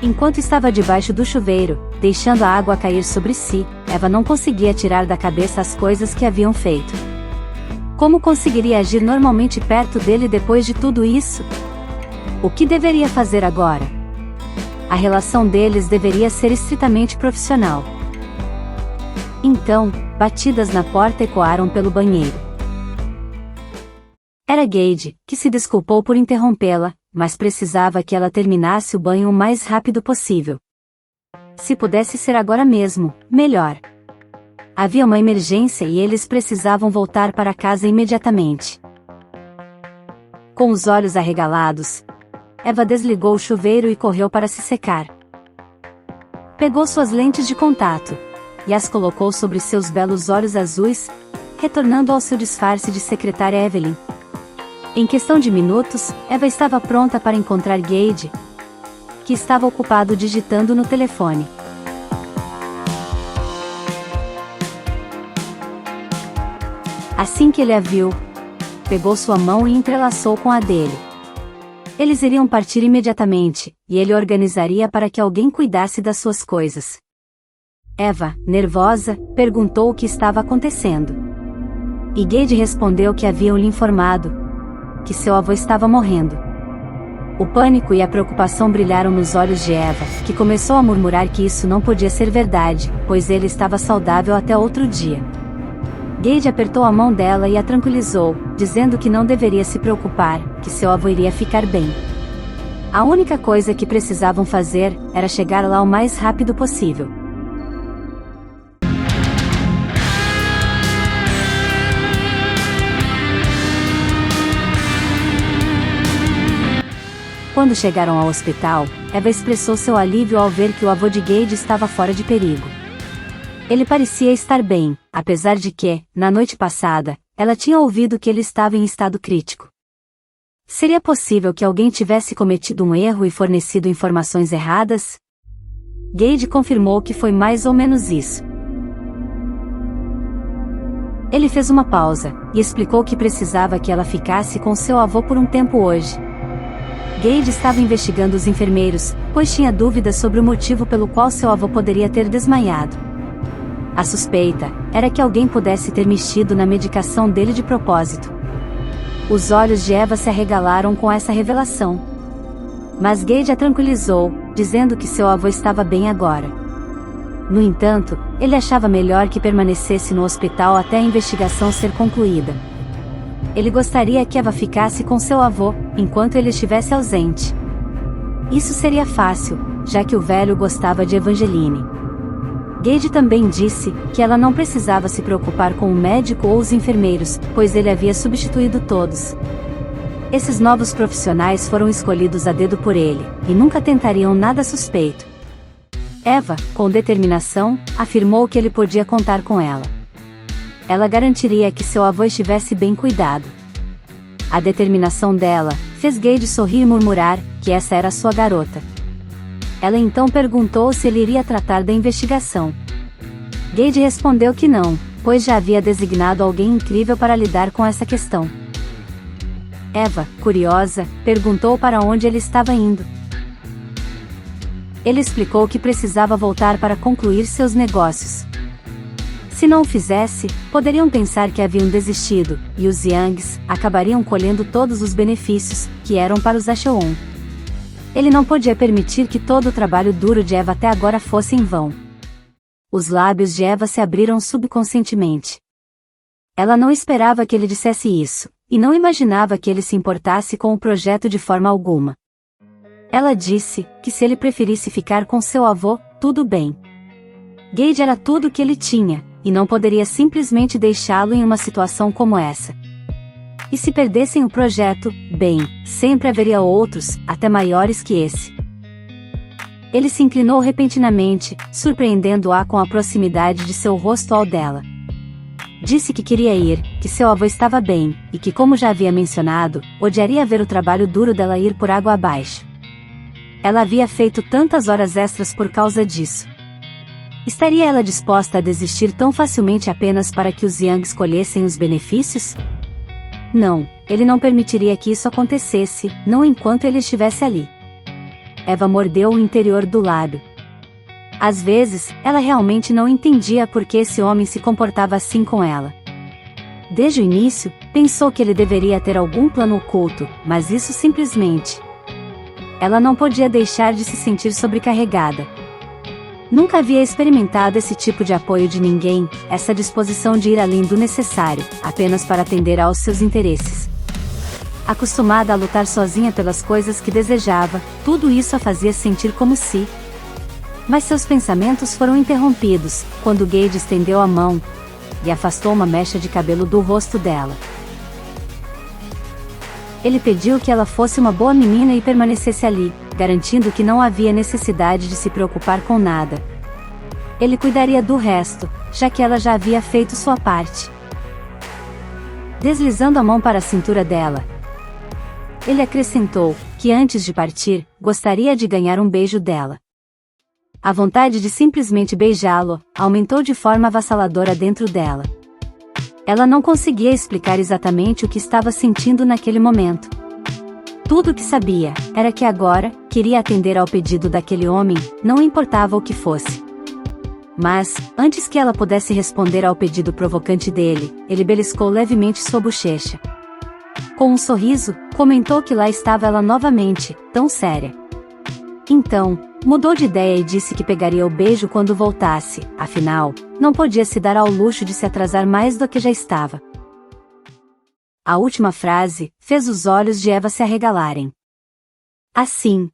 Enquanto estava debaixo do chuveiro, deixando a água cair sobre si, Eva não conseguia tirar da cabeça as coisas que haviam feito. Como conseguiria agir normalmente perto dele depois de tudo isso? O que deveria fazer agora? A relação deles deveria ser estritamente profissional. Então, batidas na porta ecoaram pelo banheiro. Era Gage, que se desculpou por interrompê-la, mas precisava que ela terminasse o banho o mais rápido possível. Se pudesse ser agora mesmo, melhor. Havia uma emergência e eles precisavam voltar para casa imediatamente. Com os olhos arregalados, Eva desligou o chuveiro e correu para se secar. Pegou suas lentes de contato e as colocou sobre seus belos olhos azuis, retornando ao seu disfarce de secretária Evelyn. Em questão de minutos, Eva estava pronta para encontrar Gage, que estava ocupado digitando no telefone. Assim que ele a viu, pegou sua mão e entrelaçou com a dele. Eles iriam partir imediatamente, e ele organizaria para que alguém cuidasse das suas coisas. Eva, nervosa, perguntou o que estava acontecendo. E Gage respondeu que haviam lhe informado que seu avô estava morrendo. O pânico e a preocupação brilharam nos olhos de Eva, que começou a murmurar que isso não podia ser verdade, pois ele estava saudável até outro dia. Gage apertou a mão dela e a tranquilizou, dizendo que não deveria se preocupar, que seu avô iria ficar bem. A única coisa que precisavam fazer era chegar lá o mais rápido possível. Quando chegaram ao hospital, Eva expressou seu alívio ao ver que o avô de Gage estava fora de perigo. Ele parecia estar bem, apesar de que, na noite passada, ela tinha ouvido que ele estava em estado crítico. Seria possível que alguém tivesse cometido um erro e fornecido informações erradas? Gage confirmou que foi mais ou menos isso. Ele fez uma pausa, e explicou que precisava que ela ficasse com seu avô por um tempo hoje. Gage estava investigando os enfermeiros, pois tinha dúvidas sobre o motivo pelo qual seu avô poderia ter desmaiado. A suspeita era que alguém pudesse ter mexido na medicação dele de propósito. Os olhos de Eva se arregalaram com essa revelação. Mas Gage a tranquilizou, dizendo que seu avô estava bem agora. No entanto, ele achava melhor que permanecesse no hospital até a investigação ser concluída. Ele gostaria que Eva ficasse com seu avô, enquanto ele estivesse ausente. Isso seria fácil, já que o velho gostava de Evangeline. Gage também disse que ela não precisava se preocupar com o médico ou os enfermeiros, pois ele havia substituído todos. Esses novos profissionais foram escolhidos a dedo por ele, e nunca tentariam nada suspeito. Eva, com determinação, afirmou que ele podia contar com ela. Ela garantiria que seu avô estivesse bem cuidado. A determinação dela fez Gage sorrir e murmurar que essa era sua garota. Ela então perguntou se ele iria tratar da investigação. Gage respondeu que não, pois já havia designado alguém incrível para lidar com essa questão. Eva, curiosa, perguntou para onde ele estava indo. Ele explicou que precisava voltar para concluir seus negócios. Se não o fizesse, poderiam pensar que haviam desistido, e os Youngs acabariam colhendo todos os benefícios, que eram para os Acheon. Ele não podia permitir que todo o trabalho duro de Eva até agora fosse em vão. Os lábios de Eva se abriram subconscientemente. Ela não esperava que ele dissesse isso, e não imaginava que ele se importasse com o projeto de forma alguma. Ela disse que se ele preferisse ficar com seu avô, tudo bem. Gage era tudo o que ele tinha, e não poderia simplesmente deixá-lo em uma situação como essa. E se perdessem o projeto, bem, sempre haveria outros, até maiores que esse. Ele se inclinou repentinamente, surpreendendo-a com a proximidade de seu rosto ao dela. Disse que queria ir, que seu avô estava bem, e que, como já havia mencionado, odiaria ver o trabalho duro dela ir por água abaixo. Ela havia feito tantas horas extras por causa disso. Estaria ela disposta a desistir tão facilmente apenas para que os Young escolhessem os benefícios? Não, ele não permitiria que isso acontecesse, não enquanto ele estivesse ali. Eva mordeu o interior do lábio. Às vezes, ela realmente não entendia por que esse homem se comportava assim com ela. Desde o início, pensou que ele deveria ter algum plano oculto, mas isso simplesmente... Ela não podia deixar de se sentir sobrecarregada. Nunca havia experimentado esse tipo de apoio de ninguém, essa disposição de ir além do necessário, apenas para atender aos seus interesses. Acostumada a lutar sozinha pelas coisas que desejava, tudo isso a fazia sentir como se... Mas seus pensamentos foram interrompidos, quando Gage estendeu a mão e afastou uma mecha de cabelo do rosto dela. Ele pediu que ela fosse uma boa menina e permanecesse ali, garantindo que não havia necessidade de se preocupar com nada. Ele cuidaria do resto, já que ela já havia feito sua parte. Deslizando a mão para a cintura dela, ele acrescentou que antes de partir, gostaria de ganhar um beijo dela. A vontade de simplesmente beijá-lo aumentou de forma avassaladora dentro dela. Ela não conseguia explicar exatamente o que estava sentindo naquele momento. Tudo o que sabia era que agora queria atender ao pedido daquele homem, não importava o que fosse. Mas, antes que ela pudesse responder ao pedido provocante dele, ele beliscou levemente sua bochecha. Com um sorriso, comentou que lá estava ela novamente, tão séria. Então, mudou de ideia e disse que pegaria o beijo quando voltasse, afinal, não podia se dar ao luxo de se atrasar mais do que já estava. A última frase fez os olhos de Eva se arregalarem. Assim.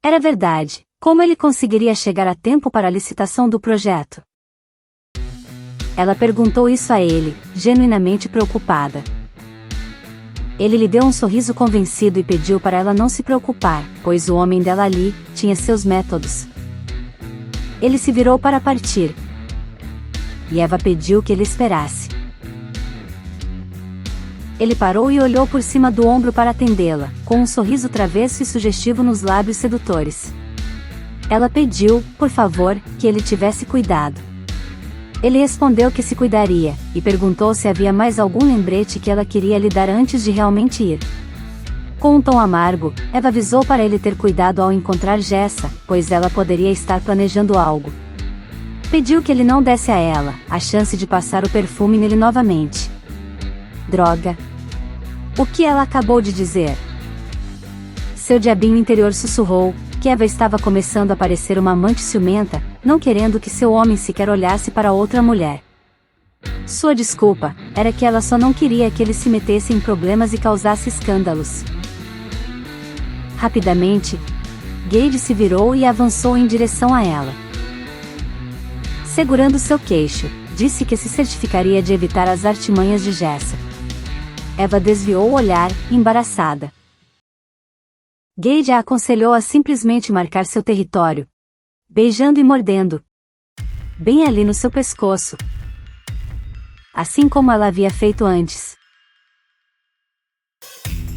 Era verdade, como ele conseguiria chegar a tempo para a licitação do projeto? Ela perguntou isso a ele, genuinamente preocupada. Ele lhe deu um sorriso convencido e pediu para ela não se preocupar, pois o homem dela ali tinha seus métodos. Ele se virou para partir. E Eva pediu que ele esperasse. Ele parou e olhou por cima do ombro para atendê-la, com um sorriso travesso e sugestivo nos lábios sedutores. Ela pediu, por favor, que ele tivesse cuidado. Ele respondeu que se cuidaria, e perguntou se havia mais algum lembrete que ela queria lhe dar antes de realmente ir. Com um tom amargo, Eva avisou para ele ter cuidado ao encontrar Jessa, pois ela poderia estar planejando algo. Pediu que ele não desse a ela a chance de passar o perfume nele novamente. Droga! O que ela acabou de dizer? Seu diabinho interior sussurrou que Eva estava começando a parecer uma amante ciumenta, não querendo que seu homem sequer olhasse para outra mulher. Sua desculpa era que ela só não queria que ele se metesse em problemas e causasse escândalos. Rapidamente, Gage se virou e avançou em direção a ela. Segurando seu queixo, disse que se certificaria de evitar as artimanhas de Jessa. Eva desviou o olhar, embaraçada. Gage a aconselhou a simplesmente marcar seu território, beijando e mordendo, bem ali no seu pescoço, assim como ela havia feito antes.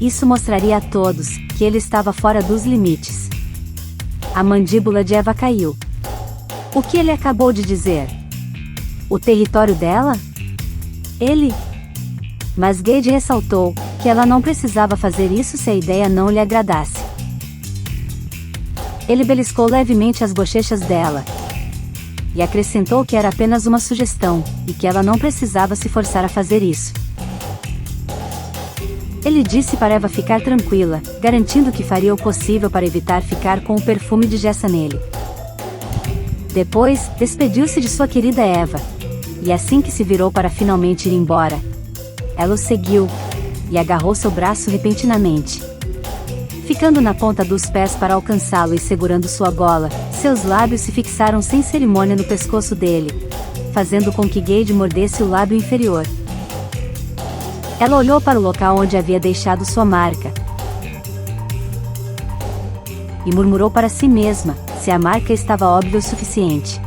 Isso mostraria a todos que ele estava fora dos limites. A mandíbula de Eva caiu. O que ele acabou de dizer? O território dela? Ele? Mas Gage ressaltou que ela não precisava fazer isso se a ideia não lhe agradasse. Ele beliscou levemente as bochechas dela e acrescentou que era apenas uma sugestão, e que ela não precisava se forçar a fazer isso. Ele disse para Eva ficar tranquila, garantindo que faria o possível para evitar ficar com o perfume de Jessa nele. Depois, despediu-se de sua querida Eva, e assim que se virou para finalmente ir embora, ela o seguiu e agarrou seu braço repentinamente. Ficando na ponta dos pés para alcançá-lo e segurando sua gola, seus lábios se fixaram sem cerimônia no pescoço dele, fazendo com que Gage mordesse o lábio inferior. Ela olhou para o local onde havia deixado sua marca e murmurou para si mesma se a marca estava óbvia o suficiente.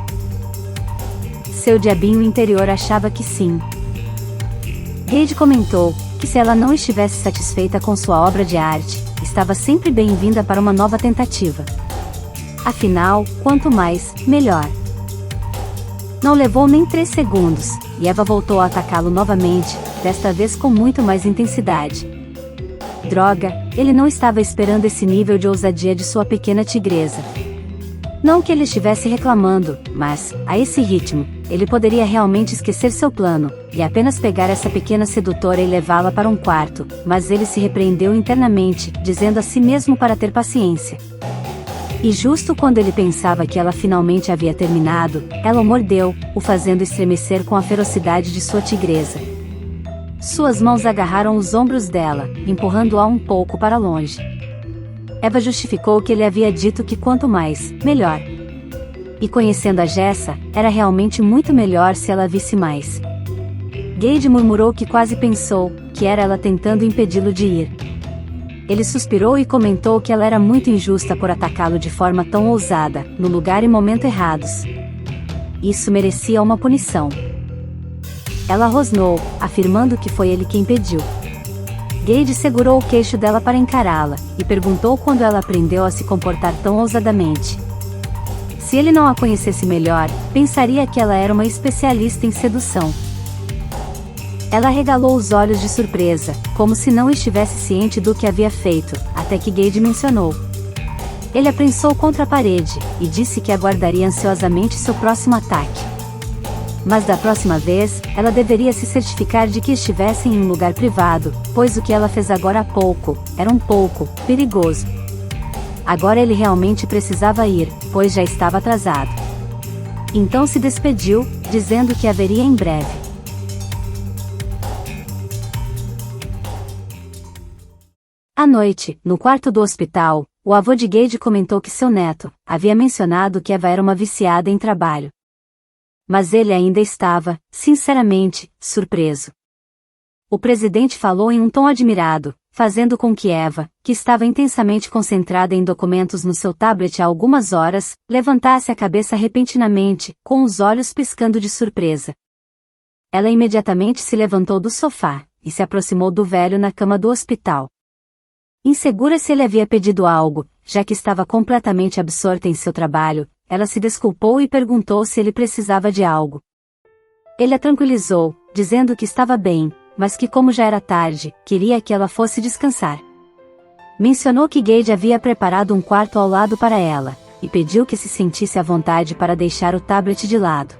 Seu diabinho interior achava que sim. Gage comentou que se ela não estivesse satisfeita com sua obra de arte, estava sempre bem-vinda para uma nova tentativa. Afinal, quanto mais, melhor. Não levou nem 3 segundos, e Eva voltou a atacá-lo novamente, desta vez com muito mais intensidade. Droga, ele não estava esperando esse nível de ousadia de sua pequena tigresa. Não que ele estivesse reclamando, mas, a esse ritmo, ele poderia realmente esquecer seu plano, e apenas pegar essa pequena sedutora e levá-la para um quarto, mas ele se repreendeu internamente, dizendo a si mesmo para ter paciência. E justo quando ele pensava que ela finalmente havia terminado, ela o mordeu, o fazendo estremecer com a ferocidade de sua tigresa. Suas mãos agarraram os ombros dela, empurrando-a um pouco para longe. Eva justificou que ele havia dito que quanto mais, melhor. E conhecendo a Jessa, era realmente muito melhor se ela visse mais. Gage murmurou que quase pensou que era ela tentando impedi-lo de ir. Ele suspirou e comentou que ela era muito injusta por atacá-lo de forma tão ousada, no lugar e momento errados. Isso merecia uma punição. Ela rosnou, afirmando que foi ele quem pediu. Gage segurou o queixo dela para encará-la, e perguntou quando ela aprendeu a se comportar tão ousadamente. Se ele não a conhecesse melhor, pensaria que ela era uma especialista em sedução. Ela arregalou os olhos de surpresa, como se não estivesse ciente do que havia feito, até que Gage mencionou. Ele a prensou contra a parede, e disse que aguardaria ansiosamente seu próximo ataque. Mas da próxima vez, ela deveria se certificar de que estivessem em um lugar privado, pois o que ela fez agora há pouco, era um pouco perigoso. Agora ele realmente precisava ir, pois já estava atrasado. Então se despediu, dizendo que haveria em breve. À noite, no quarto do hospital, o avô de Gage comentou que seu neto havia mencionado que Eva era uma viciada em trabalho. Mas ele ainda estava, sinceramente, surpreso. O presidente falou em um tom admirado, fazendo com que Eva, que estava intensamente concentrada em documentos no seu tablet há algumas horas, levantasse a cabeça repentinamente, com os olhos piscando de surpresa. Ela imediatamente se levantou do sofá, e se aproximou do velho na cama do hospital. Insegura se ele havia pedido algo, já que estava completamente absorta em seu trabalho, ela se desculpou e perguntou se ele precisava de algo. Ele a tranquilizou, dizendo que estava bem, mas que como já era tarde, queria que ela fosse descansar. Mencionou que Gage havia preparado um quarto ao lado para ela, e pediu que se sentisse à vontade para deixar o tablet de lado.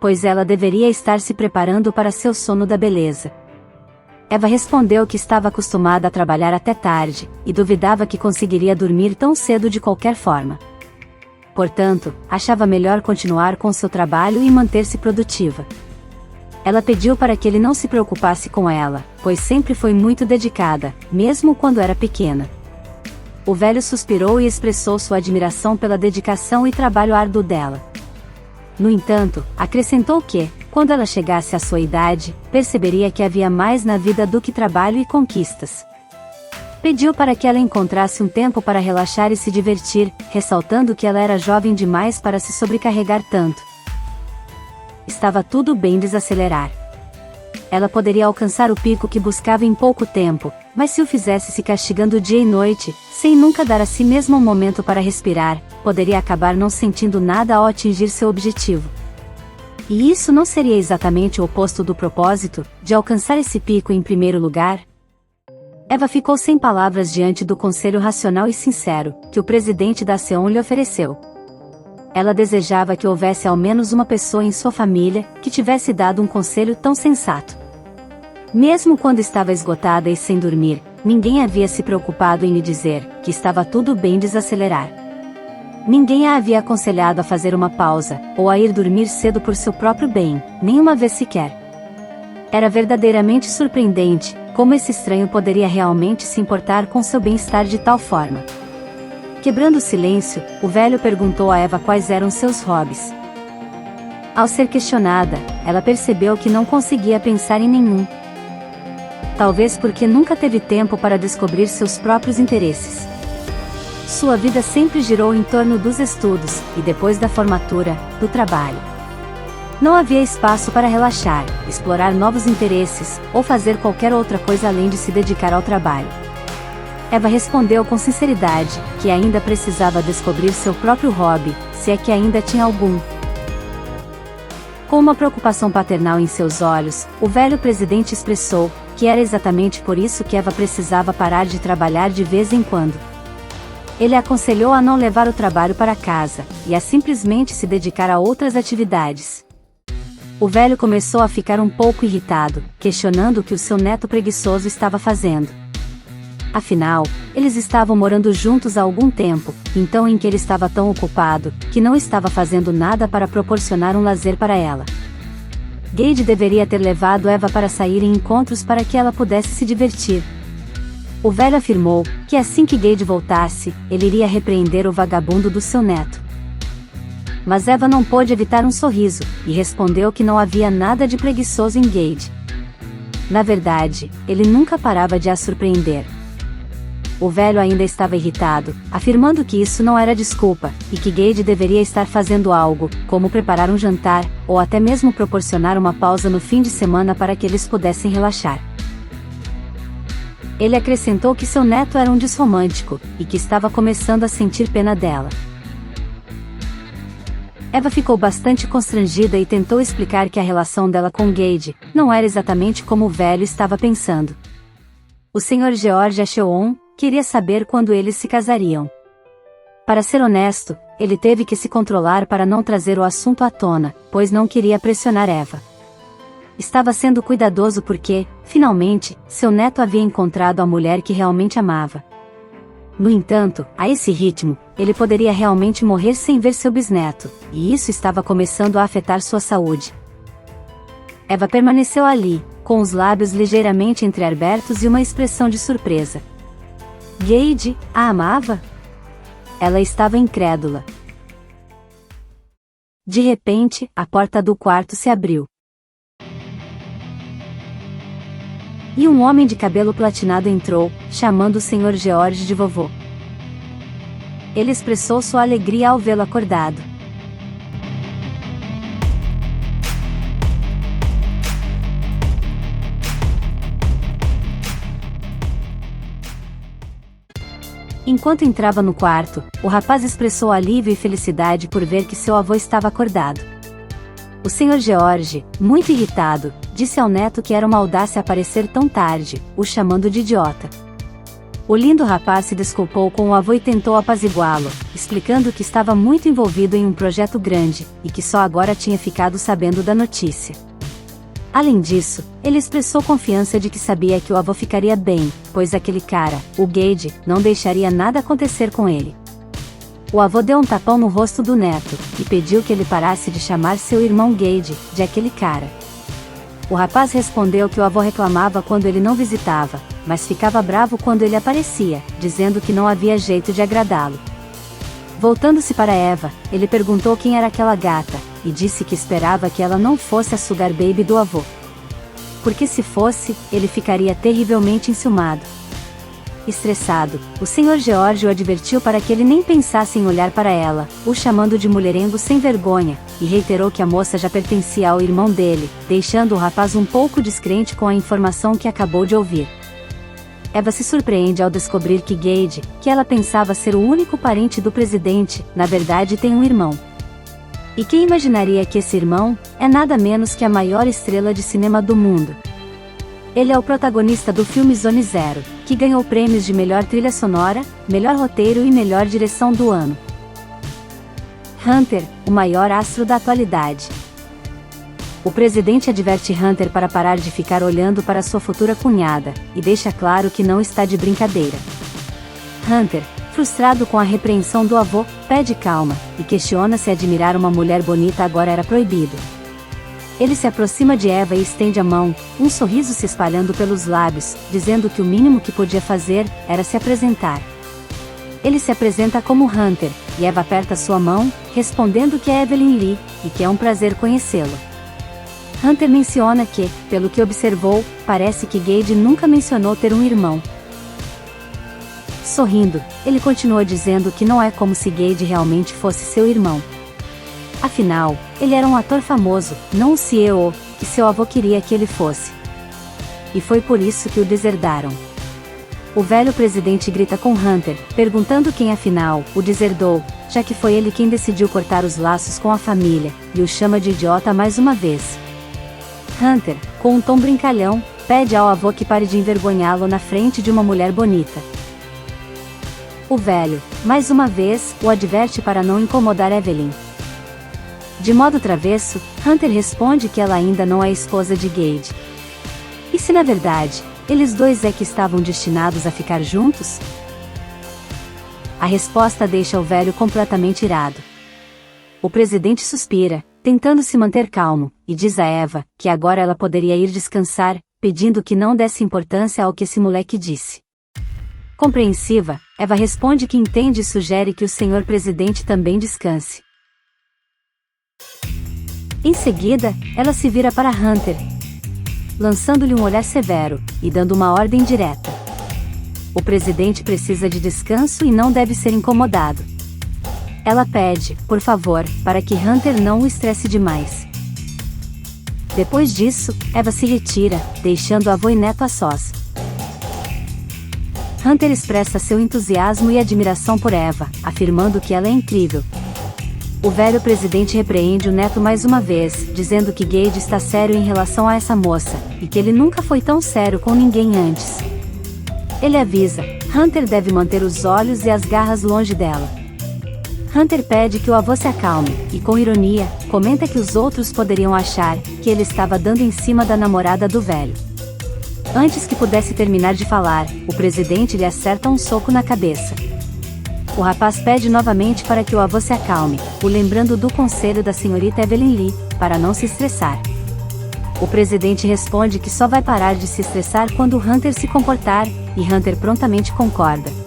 Pois ela deveria estar se preparando para seu sono da beleza. Eva respondeu que estava acostumada a trabalhar até tarde, e duvidava que conseguiria dormir tão cedo de qualquer forma. Portanto, achava melhor continuar com seu trabalho e manter-se produtiva. Ela pediu para que ele não se preocupasse com ela, pois sempre foi muito dedicada, mesmo quando era pequena. O velho suspirou e expressou sua admiração pela dedicação e trabalho árduo dela. No entanto, acrescentou que, quando ela chegasse à sua idade, perceberia que havia mais na vida do que trabalho e conquistas. Pediu para que ela encontrasse um tempo para relaxar e se divertir, ressaltando que ela era jovem demais para se sobrecarregar tanto. Estava tudo bem desacelerar. Ela poderia alcançar o pico que buscava em pouco tempo, mas se o fizesse se castigando dia e noite, sem nunca dar a si mesma um momento para respirar, poderia acabar não sentindo nada ao atingir seu objetivo. E isso não seria exatamente o oposto do propósito, de alcançar esse pico em primeiro lugar? Eva ficou sem palavras diante do conselho racional e sincero, que o presidente da Seon lhe ofereceu. Ela desejava que houvesse ao menos uma pessoa em sua família, que tivesse dado um conselho tão sensato. Mesmo quando estava esgotada e sem dormir, ninguém havia se preocupado em lhe dizer, que estava tudo bem desacelerar. Ninguém a havia aconselhado a fazer uma pausa, ou a ir dormir cedo por seu próprio bem, nenhuma vez sequer. Era verdadeiramente surpreendente, como esse estranho poderia realmente se importar com seu bem-estar de tal forma. Quebrando o silêncio, o velho perguntou a Eva quais eram seus hobbies. Ao ser questionada, ela percebeu que não conseguia pensar em nenhum. Talvez porque nunca teve tempo para descobrir seus próprios interesses. Sua vida sempre girou em torno dos estudos, e depois da formatura, do trabalho. Não havia espaço para relaxar, explorar novos interesses, ou fazer qualquer outra coisa além de se dedicar ao trabalho. Eva respondeu com sinceridade, que ainda precisava descobrir seu próprio hobby, se é que ainda tinha algum. Com uma preocupação paternal em seus olhos, o velho presidente expressou que era exatamente por isso que Eva precisava parar de trabalhar de vez em quando. Ele a aconselhou a não levar o trabalho para casa, e a simplesmente se dedicar a outras atividades. O velho começou a ficar um pouco irritado, questionando o que o seu neto preguiçoso estava fazendo. Afinal, eles estavam morando juntos há algum tempo, então em que ele estava tão ocupado, que não estava fazendo nada para proporcionar um lazer para ela. Gage deveria ter levado Eva para sair em encontros para que ela pudesse se divertir. O velho afirmou que assim que Gage voltasse, ele iria repreender o vagabundo do seu neto. Mas Eva não pôde evitar um sorriso, e respondeu que não havia nada de preguiçoso em Gage. Na verdade, ele nunca parava de a surpreender. O velho ainda estava irritado, afirmando que isso não era desculpa, e que Gage deveria estar fazendo algo, como preparar um jantar, ou até mesmo proporcionar uma pausa no fim de semana para que eles pudessem relaxar. Ele acrescentou que seu neto era um desromântico, e que estava começando a sentir pena dela. Eva ficou bastante constrangida e tentou explicar que a relação dela com Gage não era exatamente como o velho estava pensando. O Sr. George Acheon queria saber quando eles se casariam. Para ser honesto, ele teve que se controlar para não trazer o assunto à tona, pois não queria pressionar Eva. Estava sendo cuidadoso porque, finalmente, seu neto havia encontrado a mulher que realmente amava. No entanto, a esse ritmo, ele poderia realmente morrer sem ver seu bisneto, e isso estava começando a afetar sua saúde. Eva permaneceu ali, com os lábios ligeiramente entreabertos e uma expressão de surpresa. Gage a amava? Ela estava incrédula. De repente, a porta do quarto se abriu. E um homem de cabelo platinado entrou, chamando o Sr. George de vovô. Ele expressou sua alegria ao vê-lo acordado. Enquanto entrava no quarto, o rapaz expressou alívio e felicidade por ver que seu avô estava acordado. O Sr. George, muito irritado, disse ao neto que era uma audácia aparecer tão tarde, o chamando de idiota. O lindo rapaz se desculpou com o avô e tentou apaziguá-lo, explicando que estava muito envolvido em um projeto grande, e que só agora tinha ficado sabendo da notícia. Além disso, ele expressou confiança de que sabia que o avô ficaria bem, pois aquele cara, o Gage, não deixaria nada acontecer com ele. O avô deu um tapão no rosto do neto, e pediu que ele parasse de chamar seu irmão Gage, de aquele cara. O rapaz respondeu que o avô reclamava quando ele não visitava, mas ficava bravo quando ele aparecia, dizendo que não havia jeito de agradá-lo. Voltando-se para Eva, ele perguntou quem era aquela gata, e disse que esperava que ela não fosse a sugar baby do avô. Porque se fosse, ele ficaria terrivelmente enciumado. Estressado, o Sr. George o advertiu para que ele nem pensasse em olhar para ela, o chamando de mulherengo sem vergonha, e reiterou que a moça já pertencia ao irmão dele, deixando o rapaz um pouco descrente com a informação que acabou de ouvir. Eva se surpreende ao descobrir que Gage, que ela pensava ser o único parente do presidente, na verdade tem um irmão. E quem imaginaria que esse irmão é nada menos que a maior estrela de cinema do mundo? Ele é o protagonista do filme Zone Zero, que ganhou prêmios de melhor trilha sonora, melhor roteiro e melhor direção do ano. Hunter, o maior astro da atualidade. O presidente adverte Hunter para parar de ficar olhando para sua futura cunhada, e deixa claro que não está de brincadeira. Hunter, frustrado com a repreensão do avô, pede calma, e questiona se admirar uma mulher bonita agora era proibido. Ele se aproxima de Eva e estende a mão, um sorriso se espalhando pelos lábios, dizendo que o mínimo que podia fazer era se apresentar. Ele se apresenta como Hunter, e Eva aperta sua mão, respondendo que é Evelyn Lee, e que é um prazer conhecê-lo. Hunter menciona que, pelo que observou, parece que Gage nunca mencionou ter um irmão. Sorrindo, ele continua dizendo que não é como se Gage realmente fosse seu irmão. Afinal, ele era um ator famoso, não o CEO, que seu avô queria que ele fosse. E foi por isso que o deserdaram. O velho presidente grita com Hunter, perguntando quem afinal o deserdou, já que foi ele quem decidiu cortar os laços com a família, e o chama de idiota mais uma vez. Hunter, com um tom brincalhão, pede ao avô que pare de envergonhá-lo na frente de uma mulher bonita. O velho, mais uma vez, o adverte para não incomodar Evelyn. De modo travesso, Hunter responde que ela ainda não é esposa de Gage. E se na verdade, eles dois é que estavam destinados a ficar juntos? A resposta deixa o velho completamente irado. O presidente suspira, tentando se manter calmo, e diz a Eva que agora ela poderia ir descansar, pedindo que não desse importância ao que esse moleque disse. Compreensiva, Eva responde que entende e sugere que o senhor presidente também descanse. Em seguida, ela se vira para Hunter, lançando-lhe um olhar severo, e dando uma ordem direta. O presidente precisa de descanso e não deve ser incomodado. Ela pede, por favor, para que Hunter não o estresse demais. Depois disso, Eva se retira, deixando avô e neto a sós. Hunter expressa seu entusiasmo e admiração por Eva, afirmando que ela é incrível. O velho presidente repreende o neto mais uma vez, dizendo que Gage está sério em relação a essa moça, e que ele nunca foi tão sério com ninguém antes. Ele avisa, Hunter deve manter os olhos e as garras longe dela. Hunter pede que o avô se acalme, e com ironia, comenta que os outros poderiam achar que ele estava dando em cima da namorada do velho. Antes que pudesse terminar de falar, o presidente lhe acerta um soco na cabeça. O rapaz pede novamente para que o avô se acalme, o lembrando do conselho da senhorita Evelyn Lee, para não se estressar. O presidente responde que só vai parar de se estressar quando Hunter se comportar, e Hunter prontamente concorda.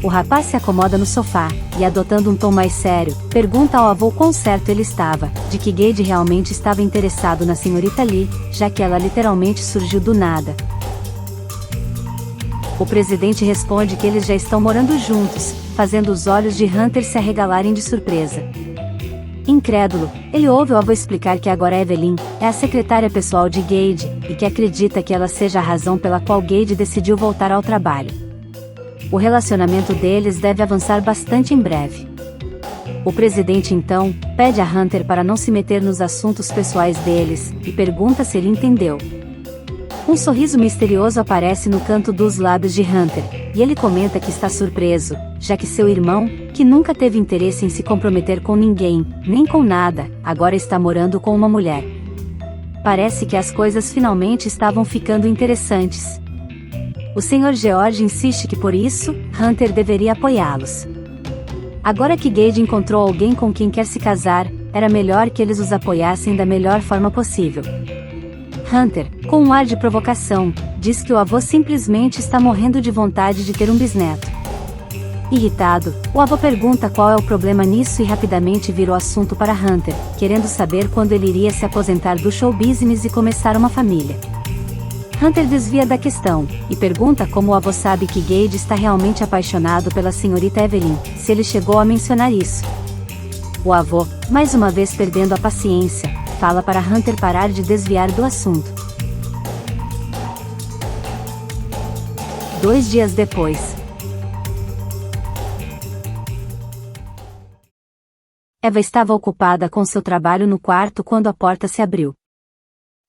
O rapaz se acomoda no sofá, e adotando um tom mais sério, pergunta ao avô quão certo ele estava, de que Gage realmente estava interessado na senhorita Lee, já que ela literalmente surgiu do nada. O presidente responde que eles já estão morando juntos, fazendo os olhos de Hunter se arregalarem de surpresa. Incrédulo, ele ouve o avô explicar que agora Evelyn é a secretária pessoal de Gage, e que acredita que ela seja a razão pela qual Gage decidiu voltar ao trabalho. O relacionamento deles deve avançar bastante em breve. O presidente então pede a Hunter para não se meter nos assuntos pessoais deles, e pergunta se ele entendeu. Um sorriso misterioso aparece no canto dos lábios de Hunter, e ele comenta que está surpreso, já que seu irmão, que nunca teve interesse em se comprometer com ninguém, nem com nada, agora está morando com uma mulher. Parece que as coisas finalmente estavam ficando interessantes. O Sr. George insiste que por isso, Hunter deveria apoiá-los. Agora que Gage encontrou alguém com quem quer se casar, era melhor que eles os apoiassem da melhor forma possível. Hunter, com um ar de provocação, diz que o avô simplesmente está morrendo de vontade de ter um bisneto. Irritado, o avô pergunta qual é o problema nisso e rapidamente vira o assunto para Hunter, querendo saber quando ele iria se aposentar do show business e começar uma família. Hunter desvia da questão, e pergunta como o avô sabe que Gage está realmente apaixonado pela senhorita Evelyn, se ele chegou a mencionar isso. O avô, mais uma vez perdendo a paciência, fala para Hunter parar de desviar do assunto. 2 dias depois. Eva estava ocupada com seu trabalho no quarto quando a porta se abriu.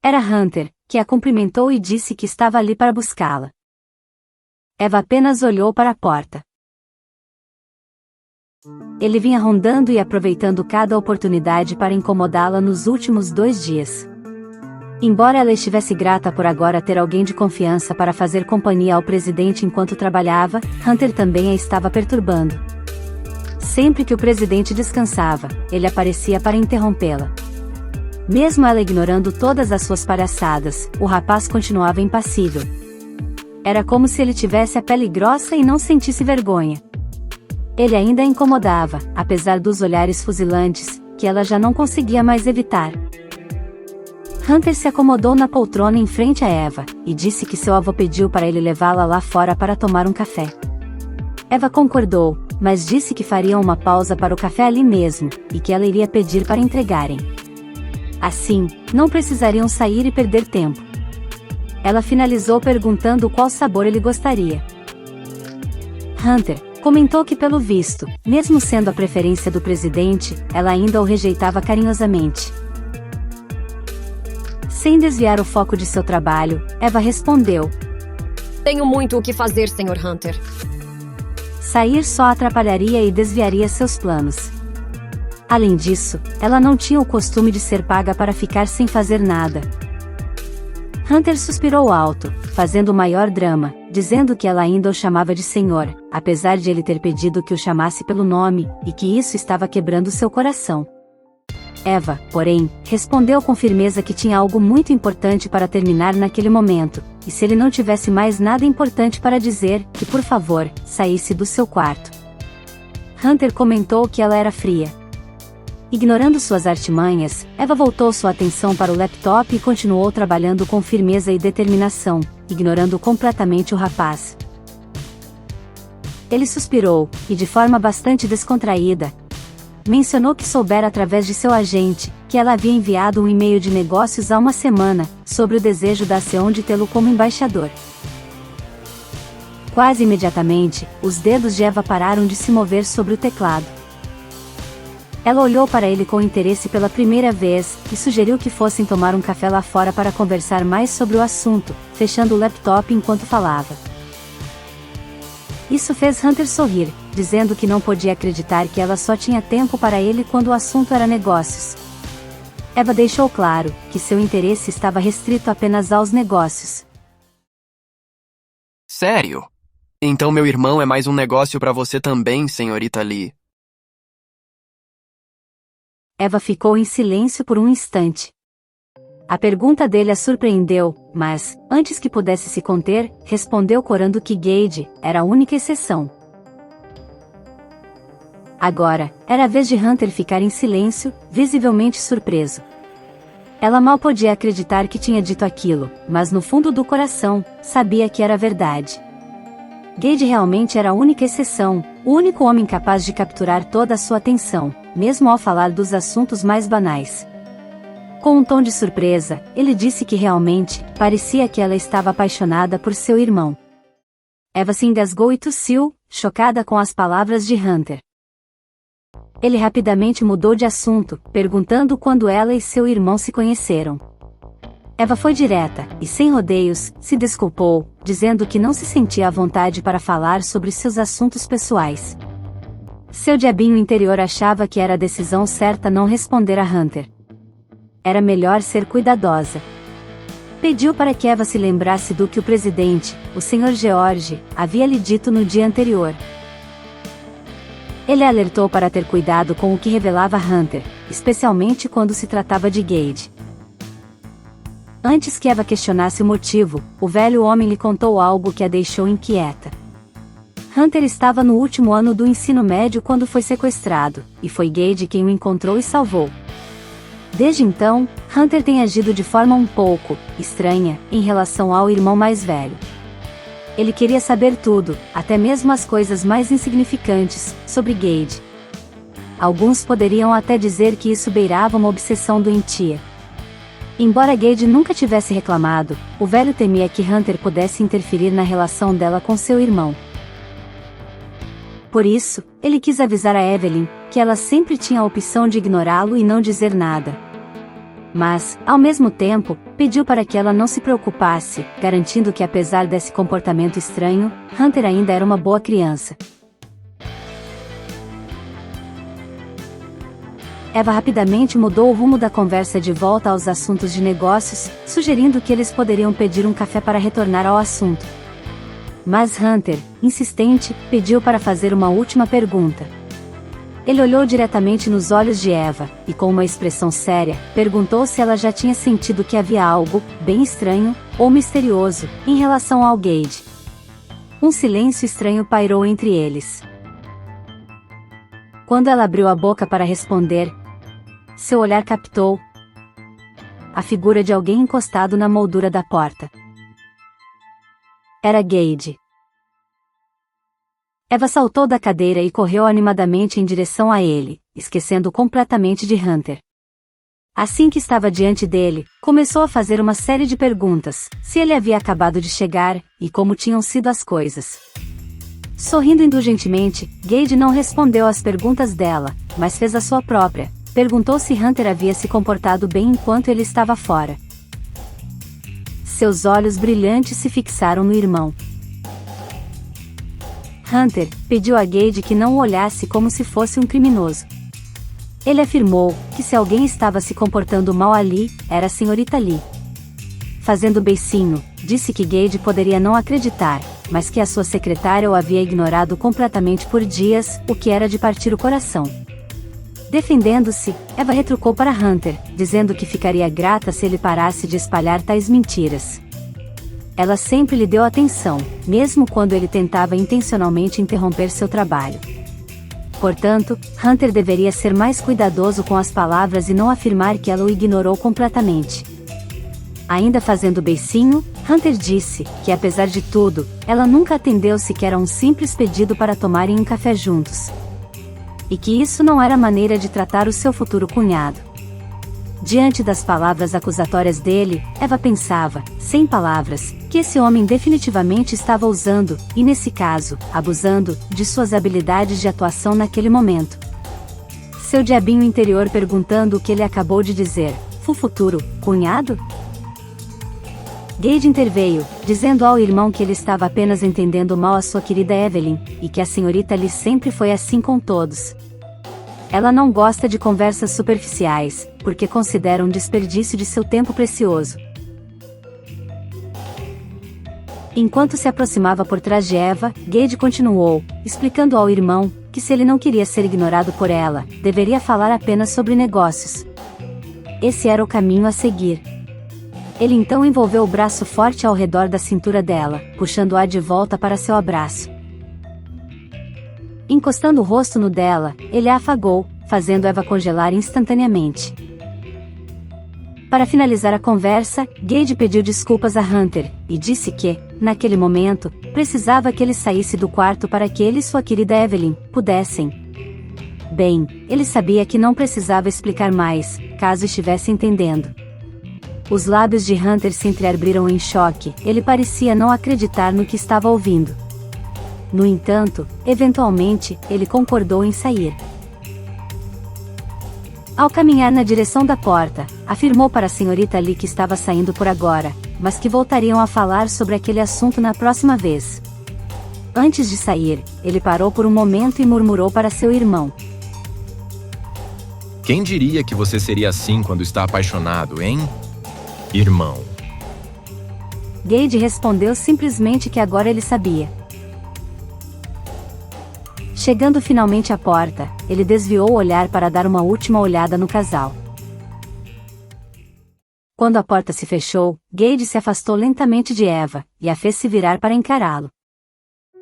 Era Hunter, que a cumprimentou e disse que estava ali para buscá-la. Eva apenas olhou para a porta. Ele vinha rondando e aproveitando cada oportunidade para incomodá-la nos últimos 2 dias. Embora ela estivesse grata por agora ter alguém de confiança para fazer companhia ao presidente enquanto trabalhava, Hunter também a estava perturbando. Sempre que o presidente descansava, ele aparecia para interrompê-la. Mesmo ela ignorando todas as suas palhaçadas, o rapaz continuava impassível. Era como se ele tivesse a pele grossa e não sentisse vergonha. Ele ainda a incomodava, apesar dos olhares fuzilantes, que ela já não conseguia mais evitar. Hunter se acomodou na poltrona em frente a Eva, e disse que seu avô pediu para ele levá-la lá fora para tomar um café. Eva concordou, mas disse que fariam uma pausa para o café ali mesmo, e que ela iria pedir para entregarem. Assim, não precisariam sair e perder tempo. Ela finalizou perguntando qual sabor ele gostaria. Hunter comentou que pelo visto, mesmo sendo a preferência do presidente, ela ainda o rejeitava carinhosamente. Sem desviar o foco de seu trabalho, Eva respondeu: Tenho muito o que fazer, Sr. Hunter. Sair só atrapalharia e desviaria seus planos. Além disso, ela não tinha o costume de ser paga para ficar sem fazer nada. Hunter suspirou alto, fazendo o maior drama, dizendo que ela ainda o chamava de senhor, apesar de ele ter pedido que o chamasse pelo nome, e que isso estava quebrando seu coração. Eva, porém, respondeu com firmeza que tinha algo muito importante para terminar naquele momento, e se ele não tivesse mais nada importante para dizer, que por favor, saísse do seu quarto. Hunter comentou que ela era fria. Ignorando suas artimanhas, Eva voltou sua atenção para o laptop e continuou trabalhando com firmeza e determinação, ignorando completamente o rapaz. Ele suspirou, e de forma bastante descontraída, mencionou que soubera através de seu agente, que ela havia enviado um e-mail de negócios há uma semana, sobre o desejo da Seon de tê-lo como embaixador. Quase imediatamente, os dedos de Eva pararam de se mover sobre o teclado. Ela olhou para ele com interesse pela primeira vez, e sugeriu que fossem tomar um café lá fora para conversar mais sobre o assunto, fechando o laptop enquanto falava. Isso fez Hunter sorrir, dizendo que não podia acreditar que ela só tinha tempo para ele quando o assunto era negócios. Eva deixou claro que seu interesse estava restrito apenas aos negócios. Sério? Então meu irmão é mais um negócio para você também, senhorita Lee. Eva ficou em silêncio por um instante. A pergunta dele a surpreendeu, mas, antes que pudesse se conter, respondeu corando que Gage era a única exceção. Agora, era a vez de Hunter ficar em silêncio, visivelmente surpreso. Ela mal podia acreditar que tinha dito aquilo, mas no fundo do coração, sabia que era verdade. Gage realmente era a única exceção, o único homem capaz de capturar toda a sua atenção, mesmo ao falar dos assuntos mais banais. Com um tom de surpresa, ele disse que realmente, parecia que ela estava apaixonada por seu irmão. Eva se engasgou e tossiu, chocada com as palavras de Hunter. Ele rapidamente mudou de assunto, perguntando quando ela e seu irmão se conheceram. Eva foi direta, e sem rodeios, se desculpou, dizendo que não se sentia à vontade para falar sobre seus assuntos pessoais. Seu diabinho interior achava que era a decisão certa não responder a Hunter. Era melhor ser cuidadosa. Pediu para que Eva se lembrasse do que o presidente, o Sr. George, havia lhe dito no dia anterior. Ele a alertou para ter cuidado com o que revelava a Hunter, especialmente quando se tratava de Gage. Antes que Eva questionasse o motivo, o velho homem lhe contou algo que a deixou inquieta. Hunter estava no último ano do ensino médio quando foi sequestrado, e foi Gage quem o encontrou e salvou. Desde então, Hunter tem agido de forma um pouco estranha em relação ao irmão mais velho. Ele queria saber tudo, até mesmo as coisas mais insignificantes, sobre Gage. Alguns poderiam até dizer que isso beirava uma obsessão doentia. Embora Gage nunca tivesse reclamado, o velho temia que Hunter pudesse interferir na relação dela com seu irmão. Por isso, ele quis avisar a Evelyn que ela sempre tinha a opção de ignorá-lo e não dizer nada. Mas, ao mesmo tempo, pediu para que ela não se preocupasse, garantindo que apesar desse comportamento estranho, Hunter ainda era uma boa criança. Eva rapidamente mudou o rumo da conversa de volta aos assuntos de negócios, sugerindo que eles poderiam pedir um café para retornar ao assunto. Mas Hunter, insistente, pediu para fazer uma última pergunta. Ele olhou diretamente nos olhos de Eva, e com uma expressão séria, perguntou se ela já tinha sentido que havia algo, bem estranho, ou misterioso, em relação ao Gage. Um silêncio estranho pairou entre eles. Quando ela abriu a boca para responder, seu olhar captou a figura de alguém encostado na moldura da porta. Era Gage. Eva saltou da cadeira e correu animadamente em direção a ele, esquecendo completamente de Hunter. Assim que estava diante dele, começou a fazer uma série de perguntas, se ele havia acabado de chegar, e como tinham sido as coisas. Sorrindo indulgentemente, Gage não respondeu às perguntas dela, mas fez a sua própria. Perguntou se Hunter havia se comportado bem enquanto ele estava fora. Seus olhos brilhantes se fixaram no irmão. Hunter pediu a Gage que não o olhasse como se fosse um criminoso. Ele afirmou que se alguém estava se comportando mal ali, era a senhorita Lee. Fazendo beicinho, disse que Gage poderia não acreditar, mas que a sua secretária o havia ignorado completamente por dias, o que era de partir o coração. Defendendo-se, Eva retrucou para Hunter, dizendo que ficaria grata se ele parasse de espalhar tais mentiras. Ela sempre lhe deu atenção, mesmo quando ele tentava intencionalmente interromper seu trabalho. Portanto, Hunter deveria ser mais cuidadoso com as palavras e não afirmar que ela o ignorou completamente. Ainda fazendo beicinho, Hunter disse que, apesar de tudo, ela nunca atendeu sequer a um simples pedido para tomarem um café juntos. E que isso não era maneira de tratar o seu futuro cunhado. Diante das palavras acusatórias dele, Eva pensava, sem palavras, que esse homem definitivamente estava usando, e nesse caso, abusando, de suas habilidades de atuação naquele momento. Seu diabinho interior perguntando o que ele acabou de dizer: futuro cunhado? Gage interveio, dizendo ao irmão que ele estava apenas entendendo mal a sua querida Evelyn, e que a senhorita Lee sempre foi assim com todos. Ela não gosta de conversas superficiais, porque considera um desperdício de seu tempo precioso. Enquanto se aproximava por trás de Eva, Gage continuou, explicando ao irmão, que se ele não queria ser ignorado por ela, deveria falar apenas sobre negócios. Esse era o caminho a seguir. Ele então envolveu o braço forte ao redor da cintura dela, puxando-a de volta para seu abraço. Encostando o rosto no dela, ele a afagou, fazendo Eva congelar instantaneamente. Para finalizar a conversa, Gage pediu desculpas a Hunter, e disse que, naquele momento, precisava que ele saísse do quarto para que ele e sua querida Evelyn pudessem. Bem, ele sabia que não precisava explicar mais, caso estivesse entendendo. Os lábios de Hunter se entreabriram em choque, ele parecia não acreditar no que estava ouvindo. No entanto, eventualmente, ele concordou em sair. Ao caminhar na direção da porta, afirmou para a senhorita Lee que estava saindo por agora, mas que voltariam a falar sobre aquele assunto na próxima vez. Antes de sair, ele parou por um momento e murmurou para seu irmão: Quem diria que você seria assim quando está apaixonado, hein? Irmão. Gage respondeu simplesmente que agora ele sabia. Chegando finalmente à porta, ele desviou o olhar para dar uma última olhada no casal. Quando a porta se fechou, Gage se afastou lentamente de Eva, e a fez se virar para encará-lo.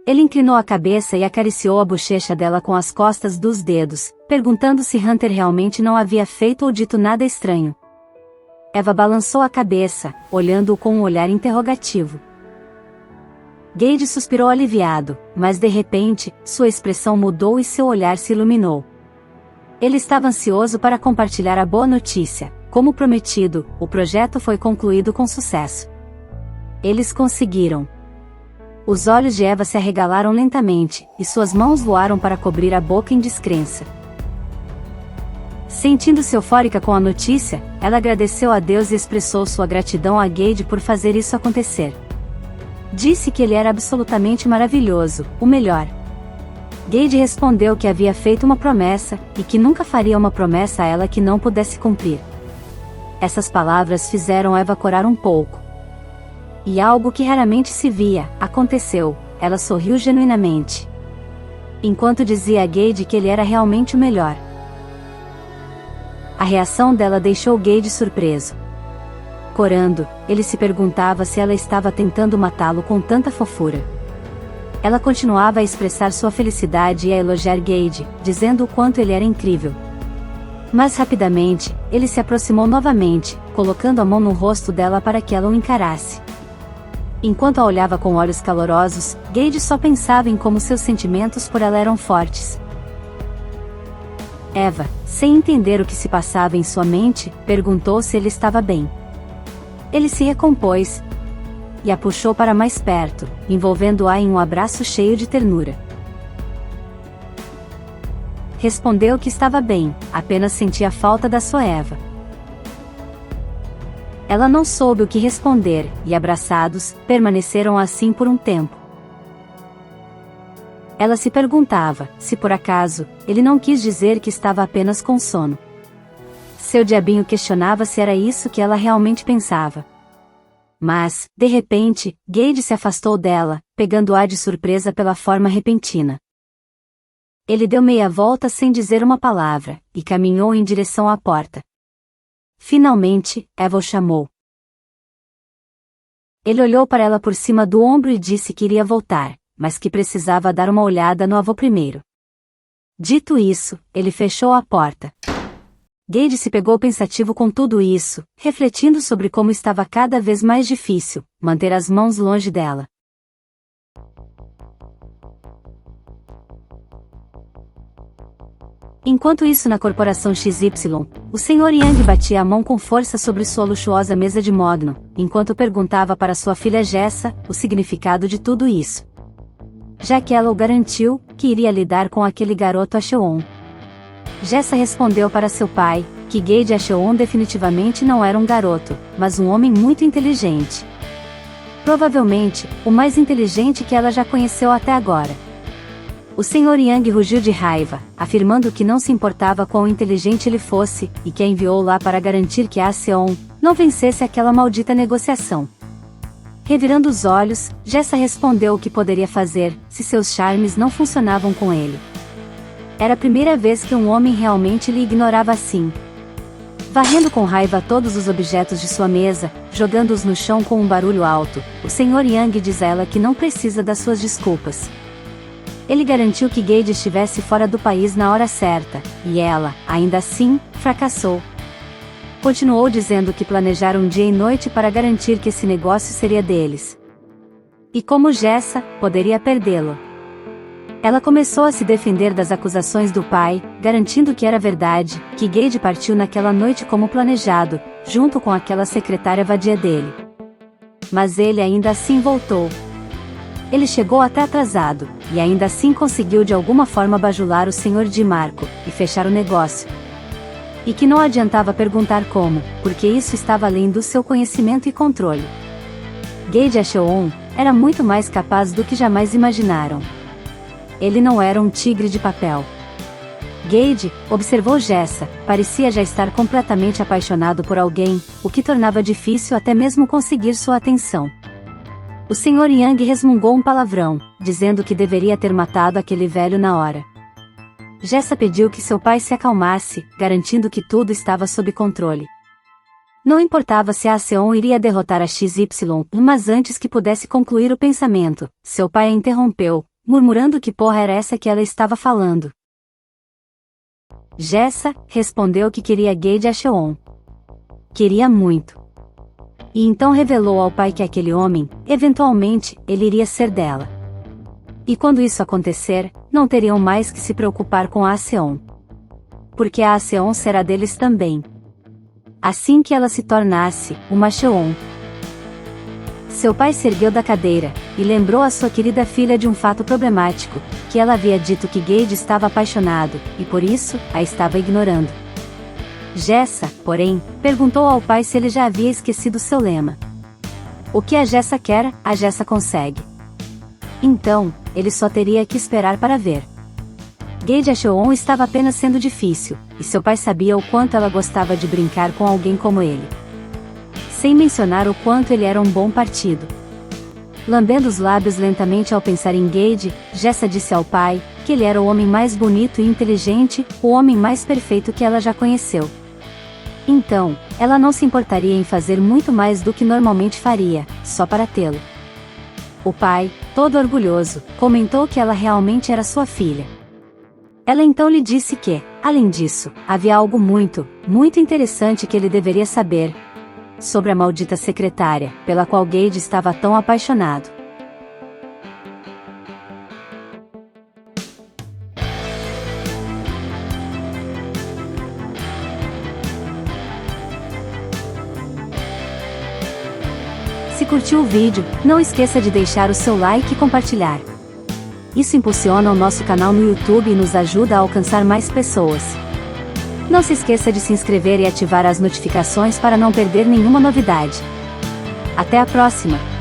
Ele inclinou a cabeça e acariciou a bochecha dela com as costas dos dedos, perguntando se Hunter realmente não havia feito ou dito nada estranho. Eva balançou a cabeça, olhando-o com um olhar interrogativo. Gage suspirou aliviado, mas de repente, sua expressão mudou e seu olhar se iluminou. Ele estava ansioso para compartilhar a boa notícia. Como prometido, o projeto foi concluído com sucesso. Eles conseguiram. Os olhos de Eva se arregalaram lentamente, e suas mãos voaram para cobrir a boca em descrença. Sentindo-se eufórica com a notícia, ela agradeceu a Deus e expressou sua gratidão a Gage por fazer isso acontecer. Disse que ele era absolutamente maravilhoso, o melhor. Gage respondeu que havia feito uma promessa, e que nunca faria uma promessa a ela que não pudesse cumprir. Essas palavras fizeram Eva corar um pouco. E algo que raramente se via, aconteceu, ela sorriu genuinamente. Enquanto dizia a Gage que ele era realmente o melhor. A reação dela deixou Gage surpreso. Corando, ele se perguntava se ela estava tentando matá-lo com tanta fofura. Ela continuava a expressar sua felicidade e a elogiar Gage, dizendo o quanto ele era incrível. Mas rapidamente, ele se aproximou novamente, colocando a mão no rosto dela para que ela o encarasse. Enquanto a olhava com olhos calorosos, Gage só pensava em como seus sentimentos por ela eram fortes. Eva, sem entender o que se passava em sua mente, perguntou se ele estava bem. Ele se recompôs e a puxou para mais perto, envolvendo-a em um abraço cheio de ternura. Respondeu que estava bem, apenas sentia falta da sua Eva. Ela não soube o que responder, e abraçados, permaneceram assim por um tempo. Ela se perguntava, se por acaso, ele não quis dizer que estava apenas com sono. Seu diabinho questionava se era isso que ela realmente pensava. Mas, de repente, Gage se afastou dela, pegando-a de surpresa pela forma repentina. Ele deu meia volta sem dizer uma palavra, e caminhou em direção à porta. Finalmente, Eva o chamou. Ele olhou para ela por cima do ombro e disse que iria voltar, mas que precisava dar uma olhada no avô primeiro. Dito isso, ele fechou a porta. Gage se pegou pensativo com tudo isso, refletindo sobre como estava cada vez mais difícil manter as mãos longe dela. Enquanto isso, na corporação XY, o Sr. Yang batia a mão com força sobre sua luxuosa mesa de mogno, enquanto perguntava para sua filha Jessa o significado de tudo isso. Já que ela o garantiu que iria lidar com aquele garoto Acheon. Jessa respondeu para seu pai que Gage Acheon definitivamente não era um garoto, mas um homem muito inteligente. Provavelmente, o mais inteligente que ela já conheceu até agora. O Sr. Yang rugiu de raiva, afirmando que não se importava quão inteligente ele fosse, e que a enviou lá para garantir que a Acheon não vencesse aquela maldita negociação. Revirando os olhos, Jessa respondeu o que poderia fazer, se seus charmes não funcionavam com ele. Era a primeira vez que um homem realmente lhe ignorava assim. Varrendo com raiva todos os objetos de sua mesa, jogando-os no chão com um barulho alto, o Sr. Yang diz a ela que não precisa das suas desculpas. Ele garantiu que Gage estivesse fora do país na hora certa, e ela, ainda assim, fracassou. Continuou dizendo que planejaram dia e noite para garantir que esse negócio seria deles. E como Jessa, poderia perdê-lo. Ela começou a se defender das acusações do pai, garantindo que era verdade, que Gage partiu naquela noite como planejado, junto com aquela secretária vadia dele. Mas ele ainda assim voltou. Ele chegou até atrasado, e ainda assim conseguiu de alguma forma bajular o Sr. Di Marco, e fechar o negócio. E que não adiantava perguntar como, porque isso estava além do seu conhecimento e controle. Gage Acheon era muito mais capaz do que jamais imaginaram. Ele não era um tigre de papel. Gage, observou Jessa, parecia já estar completamente apaixonado por alguém, o que tornava difícil até mesmo conseguir sua atenção. O Sr. Yang resmungou um palavrão, dizendo que deveria ter matado aquele velho na hora. Jessa pediu que seu pai se acalmasse, garantindo que tudo estava sob controle. Não importava se a Acheon iria derrotar a XY, mas antes que pudesse concluir o pensamento, seu pai a interrompeu, murmurando que porra era essa que ela estava falando. Jessa respondeu que queria Gage Acheon. Queria muito. E então revelou ao pai que aquele homem, eventualmente, ele iria ser dela. E quando isso acontecer, não teriam mais que se preocupar com a Acheon. Porque a Acheon será deles também. Assim que ela se tornasse uma Acheon. Seu pai se ergueu da cadeira, e lembrou a sua querida filha de um fato problemático, que ela havia dito que Gage estava apaixonado, e por isso, a estava ignorando. Jessa, porém, perguntou ao pai se ele já havia esquecido seu lema. O que a Jessa quer, a Jessa consegue. Então, ele só teria que esperar para ver. Gage Acheon estava apenas sendo difícil, e seu pai sabia o quanto ela gostava de brincar com alguém como ele. Sem mencionar o quanto ele era um bom partido. Lambendo os lábios lentamente ao pensar em Gage, Jessa disse ao pai que ele era o homem mais bonito e inteligente, o homem mais perfeito que ela já conheceu. Então, ela não se importaria em fazer muito mais do que normalmente faria, só para tê-lo. O pai, todo orgulhoso, comentou que ela realmente era sua filha. Ela então lhe disse que, além disso, havia algo muito, muito interessante que ele deveria saber sobre a maldita secretária, pela qual Gage estava tão apaixonado. Se curtiu o vídeo, não esqueça de deixar o seu like e compartilhar. Isso impulsiona o nosso canal no YouTube e nos ajuda a alcançar mais pessoas. Não se esqueça de se inscrever e ativar as notificações para não perder nenhuma novidade. Até a próxima!